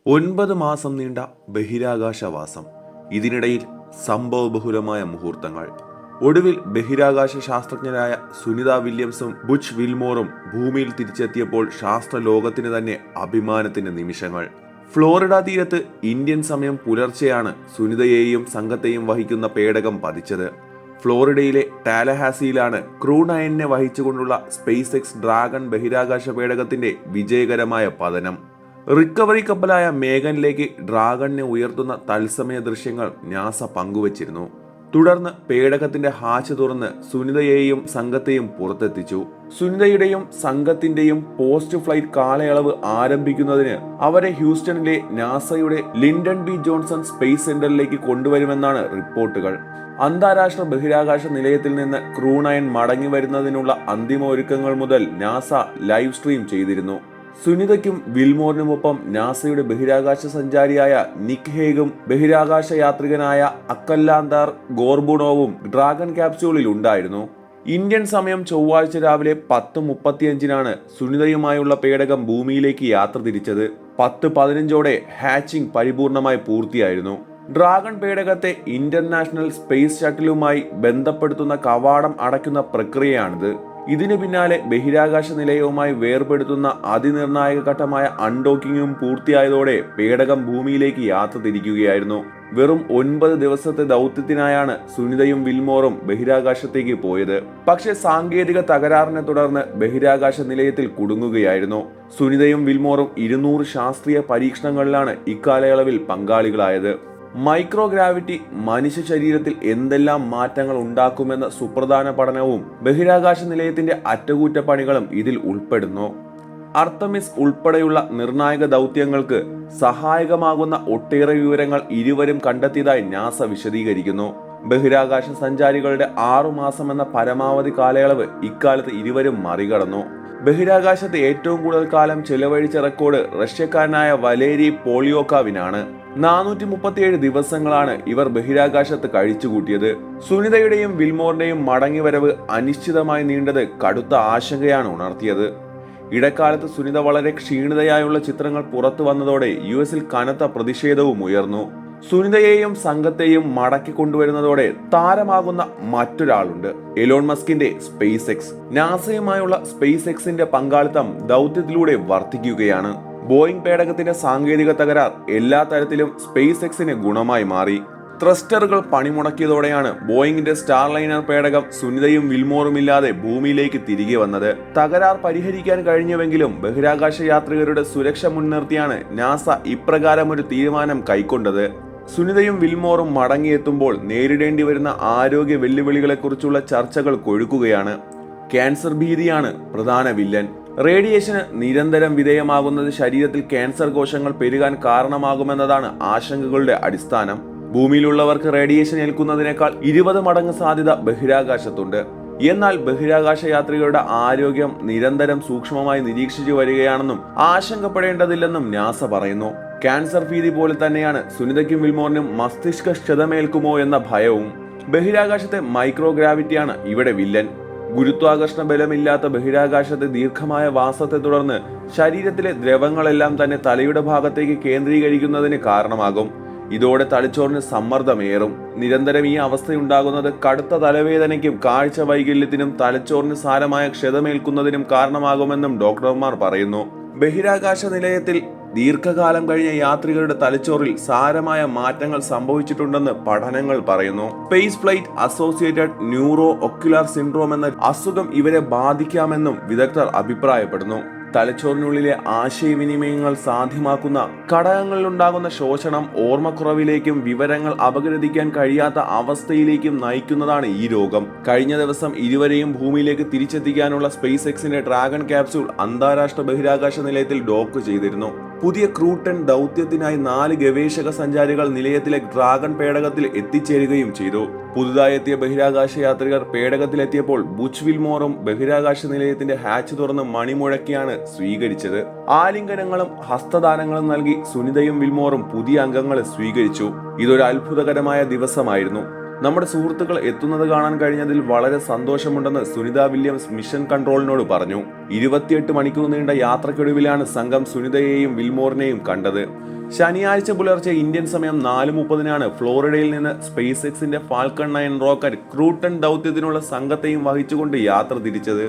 9 മാസം നീണ്ട ബഹിരാകാശവാസം. ഇതിനിടയിൽ സംഭവബഹുലമായ മുഹൂർത്തങ്ങൾ. ഒടുവിൽ ബഹിരാകാശ ശാസ്ത്രജ്ഞരായ സുനിത വില്യംസും ബുച്ച് വിൽമോറും ഭൂമിയിൽ തിരിച്ചെത്തിയപ്പോൾ ശാസ്ത്ര ലോകത്തിന് തന്നെ അഭിമാനത്തിന്റെ നിമിഷങ്ങൾ. ഫ്ലോറിഡ തീരത്ത് ഇന്ത്യൻ സമയം പുലർച്ചെയാണ് സുനിതയെയും സംഘത്തെയും വഹിക്കുന്ന പേടകം പതിച്ചത്. ഫ്ലോറിഡയിലെ ടാലഹാസിയിലാണ് ക്രൂ 9 വഹിച്ചുകൊണ്ടുള്ള സ്പേസ് എക്സ് ഡ്രാഗൺ ബഹിരാകാശ പേടകത്തിന്റെ വിജയകരമായ പതനം. റിക്കവറി കപ്പലായ മേഘനിലേക്ക് ഡ്രാഗണിനെ ഉയർത്തുന്ന തത്സമയ ദൃശ്യങ്ങൾ നാസ പങ്കുവച്ചിരുന്നു. തുടർന്ന് പേടകത്തിന്റെ ഹാച്ച് തുറന്ന് സുനിതയെയും സംഘത്തെയും പുറത്തെത്തിച്ചു. സുനിതയുടെയും സംഘത്തിന്റെയും പോസ്റ്റ് ഫ്ലൈറ്റ് കാലയളവ് ആരംഭിക്കുന്നതിന് അവരെ ഹ്യൂസ്റ്റണിലെ നാസയുടെ ലിൻഡൺ ബി ജോൺസൺ സ്പേസ് സെന്ററിലേക്ക് കൊണ്ടുവരുമെന്നാണ് റിപ്പോർട്ടുകൾ. അന്താരാഷ്ട്ര ബഹിരാകാശ നിലയത്തിൽ നിന്ന് ക്രൂ 9 മടങ്ങി വരുന്നതിനുള്ള അന്തിമ ഒരുക്കങ്ങൾ മുതൽ നാസ ലൈവ് സ്ട്രീം ചെയ്തിരുന്നു. സുനിതയ്ക്കും വിൽമോറിനുമൊപ്പം നാസയുടെ ബഹിരാകാശ സഞ്ചാരിയായ നിക് ഹേഗും ബഹിരാകാശ യാത്രികനായ അക്കല്ലാന്താർ ഗോർബുണോവും ഡ്രാഗൺ ക്യാപ്സ്യൂളിൽ ഉണ്ടായിരുന്നു. ഇന്ത്യൻ സമയം ചൊവ്വാഴ്ച രാവിലെ 10:35 സുനിതയുമായുള്ള പേടകം ഭൂമിയിലേക്ക് യാത്ര തിരിച്ചത്. 10:15 ഹാച്ചിംഗ് പരിപൂർണമായി പൂർത്തിയായിരുന്നു. ഡ്രാഗൺ പേടകത്തെ ഇന്റർനാഷണൽ സ്പേസ് ഷട്ടിലുമായി ബന്ധപ്പെടുത്തുന്ന കവാടം അടയ്ക്കുന്ന പ്രക്രിയയാണിത്. ഇതിനു പിന്നാലെ ബഹിരാകാശ നിലയവുമായി വേർപെടുത്തുന്ന അതിനിർണായക ഘട്ടമായ അൺഡോക്കിങ്ങും പൂർത്തിയായതോടെ പേടകം ഭൂമിയിലേക്ക് യാത്ര തിരിക്കുകയായിരുന്നു. വെറും 9 ദിവസത്തെ ദൗത്യത്തിനായാണ് സുനിതയും വിൽമോറും ബഹിരാകാശത്തേക്ക് പോയത്. പക്ഷേ സാങ്കേതിക തകരാറിനെ തുടർന്ന് ബഹിരാകാശ നിലയത്തിൽ കുടുങ്ങുകയായിരുന്നു. സുനിതയും വിൽമോറും 200 ശാസ്ത്രീയ പരീക്ഷണങ്ങളിലാണ് ഇക്കാലയളവിൽ പങ്കാളികളായത്. മൈക്രോഗ്രാവിറ്റി മനുഷ്യ ശരീരത്തിൽ എന്തെല്ലാം മാറ്റങ്ങൾ ഉണ്ടാക്കുമെന്ന സുപ്രധാന പഠനവും ബഹിരാകാശ നിലയത്തിന്റെ അറ്റകുറ്റപ്പണികളും ഇതിൽ ഉൾപ്പെടുന്നു. അർത്തമിസ് ഉൾപ്പെടെയുള്ള നിർണായക ദൗത്യങ്ങൾക്ക് സഹായകമാകുന്ന ഒട്ടേറെ വിവരങ്ങൾ ഇരുവരും കണ്ടെത്തിയതായി നാസ വിശദീകരിക്കുന്നു. ബഹിരാകാശ സഞ്ചാരികളുടെ 6 മാസം എന്ന പരമാവധി കാലയളവ് ഇക്കാലത്ത് ഇരുവരും മറികടന്നു. ബഹിരാകാശത്ത് ഏറ്റവും കൂടുതൽ കാലം ചെലവഴിച്ച റെക്കോർഡ് റഷ്യക്കാരനായ വലേരി പോളിയോക്കാവിനാണ്. 437 ദിവസങ്ങളാണ് ഇവർ ബഹിരാകാശത്ത് കഴിച്ചുകൂട്ടിയത്. സുനിതയുടെയും വിൽമോറിന്റെയും മടങ്ങിവരവ് അനിശ്ചിതമായി നീണ്ടത് കടുത്ത ആശങ്കയാണ് ഉണർത്തിയത്. ഇടക്കാലത്ത് സുനിത വളരെ ക്ഷീണിതയായുള്ള ചിത്രങ്ങൾ പുറത്തു വന്നതോടെ US കനത്ത പ്രതിഷേധവും ഉയർന്നു. സുനിതയെയും സംഘത്തെയും മടക്കി കൊണ്ടുവരുന്നതോടെ താരമാകുന്ന മറ്റൊരാളുണ്ട്, എലോൺ മസ്കിന്റെ സ്പേസ് എക്സ്. നാസയുമായുള്ള സ്പേസ് എക്സിന്റെ പങ്കാളിത്തം ദൗത്യത്തിലൂടെ വർദ്ധിക്കുകയാണ്. ബോയിങ് പേടകത്തിന്റെ സാങ്കേതിക തകരാർ എല്ലാ തരത്തിലും സ്പേസ് എക്സിന് ഗുണമായി മാറി. ത്രസ്റ്ററുകൾ പണിമുടക്കിയതോടെയാണ് ബോയിങ്ങിന്റെ സ്റ്റാർലൈനർ പേടകം സുനിതയും വിൽമോറുമില്ലാതെ ഭൂമിയിലേക്ക് തിരികെ വന്നത്. തകരാർ പരിഹരിക്കാൻ കഴിഞ്ഞുവെങ്കിലും ബഹിരാകാശ യാത്രികരുടെ സുരക്ഷ മുൻനിർത്തിയാണ് നാസ ഇപ്രകാരം ഒരു തീരുമാനം കൈക്കൊണ്ടത്. സുനിതയും വിൽമോറും മടങ്ങിയെത്തുമ്പോൾ നേരിടേണ്ടി വരുന്ന ആരോഗ്യ വെല്ലുവിളികളെക്കുറിച്ചുള്ള ചർച്ചകൾ കൊഴുക്കുകയാണ്. ക്യാൻസർ ഭീതിയാണ് പ്രധാന വില്ലൻ. റേഡിയേഷന് നിരന്തരം വിധേയമാകുന്നത് ശരീരത്തിൽ ക്യാൻസർ കോശങ്ങൾ പെരുകാൻ കാരണമാകുമെന്നതാണ് ആശങ്കകളുടെ അടിസ്ഥാനം. ഭൂമിയിലുള്ളവർക്ക് റേഡിയേഷൻ ഏൽക്കുന്നതിനേക്കാൾ 20 മടങ്ങ് സാധ്യത ബഹിരാകാശത്തുണ്ട്. എന്നാൽ ബഹിരാകാശ യാത്രികരുടെ ആരോഗ്യം നിരന്തരം സൂക്ഷ്മമായി നിരീക്ഷിച്ചു വരികയാണെന്നും ആശങ്കപ്പെടേണ്ടതില്ലെന്നും നാസ പറയുന്നു. ക്യാൻസർ ഭീതി പോലെ തന്നെയാണ് സുനിതയ്ക്കും വിൽമോറിനും മസ്തിഷ്ക ക്ഷതമേൽക്കുമോ എന്ന ഭയവും. ബഹിരാകാശത്തെ മൈക്രോഗ്രാവിറ്റിയാണ് ഇവിടെ വില്ലൻ. ഗുരുത്വാകർഷണ ബലമില്ലാത്ത ബഹിരാകാശത്തെ ദീർഘമായ വാസത്തെ തുടർന്ന് ശരീരത്തിലെ ദ്രവങ്ങളെല്ലാം തന്നെ തലയുടെ ഭാഗത്തേക്ക് കേന്ദ്രീകരിക്കുന്നതിന് കാരണമാകും. ഇതോടെ തലച്ചോറിന് സമ്മർദ്ദമേറും. നിരന്തരം ഈ അവസ്ഥയുണ്ടാകുന്നത് കടുത്ത തലവേദനയ്ക്കും കാഴ്ച വൈകല്യത്തിനും തലച്ചോറിന് സാരമായ ക്ഷതമേൽക്കുന്നതിനും കാരണമാകുമെന്നും ഡോക്ടർമാർ പറയുന്നു. ബഹിരാകാശ നിലയത്തിൽ ദീർഘകാലം കഴിഞ്ഞ യാത്രികരുടെ തലച്ചോറിൽ സാരമായ മാറ്റങ്ങൾ സംഭവിച്ചിട്ടുണ്ടെന്ന് പഠനങ്ങൾ പറയുന്നു. Space flight associated neuro ocular syndrome എന്ന അസുഖം ഇവരെ ബാധിക്കാമെന്നും വിദഗ്ധർ അഭിപ്രായപ്പെടുന്നു. തലച്ചോറിനുള്ളിലെ ആശയവിനിമയങ്ങൾ സാധ്യമാക്കുന്ന ഘടകങ്ങളിലുണ്ടാകുന്ന ശോഷണം ഓർമ്മക്കുറവിലേക്കും വിവരങ്ങൾ അപഗ്രഥിക്കാൻ കഴിയാത്ത അവസ്ഥയിലേക്കും നയിക്കുന്നതാണ് ഈ രോഗം. കഴിഞ്ഞ ദിവസം ഇരുവരെയും ഭൂമിയിലേക്ക് തിരിച്ചെത്തിക്കാനുള്ള സ്പേസ് എക്സിന്റെ ഡ്രാഗൺ ക്യാപ്സ്യൂൾ അന്താരാഷ്ട്ര ബഹിരാകാശ നിലയത്തിൽ ഡോക്ക് ചെയ്തിരുന്നു. പുതിയ ക്രൂ 10 ദൗത്യത്തിനായി 4 ഗവേഷക സഞ്ചാരികൾ നിലയത്തിലെ ഡ്രാഗൺ പേടകത്തിൽ എത്തിച്ചേരുകയും ചെയ്തു. പുതുതായി എത്തിയ ബഹിരാകാശ യാത്രികർ പേടകത്തിലെത്തിയപ്പോൾ ബുച്ച് വിൽമോറും ബഹിരാകാശ നിലയത്തിന്റെ ഹാച്ച് തുറന്ന് മണിമുഴക്കിയാണ് സ്വീകരിച്ചത്. ആലിംഗനങ്ങളും ഹസ്തദാനങ്ങളും നൽകി സുനിതയും വിൽമോറും പുതിയ അംഗങ്ങളെ സ്വീകരിച്ചു. ഇതൊരു അത്ഭുതകരമായ ദിവസമായിരുന്നു. നമ്മുടെ സുഹൃത്തുക്കൾ എത്തുന്നത് കാണാൻ കഴിഞ്ഞതിൽ വളരെ സന്തോഷമുണ്ടെന്ന് സുനിത വില്യംസ് മിഷൻ കൺട്രോളിനോട് പറഞ്ഞു. 28 മണിക്കൂർ നീണ്ട യാത്രക്കൊടുവിലാണ് സംഘം സുനിതയെയും വിൽമോറിനെയും കണ്ടത്. ശനിയാഴ്ച പുലർച്ചെ ഇന്ത്യൻ സമയം 4:30 ഫ്ലോറിഡയിൽ നിന്ന് സ്പേസ് എക്സിന്റെ ഫാൽക്കൺ 9 റോക്കറ്റ് ക്രൂട്ടൺ ദൗത്യത്തിനുള്ള സംഘത്തെയും വഹിച്ചുകൊണ്ട് യാത്ര തിരിച്ചത്.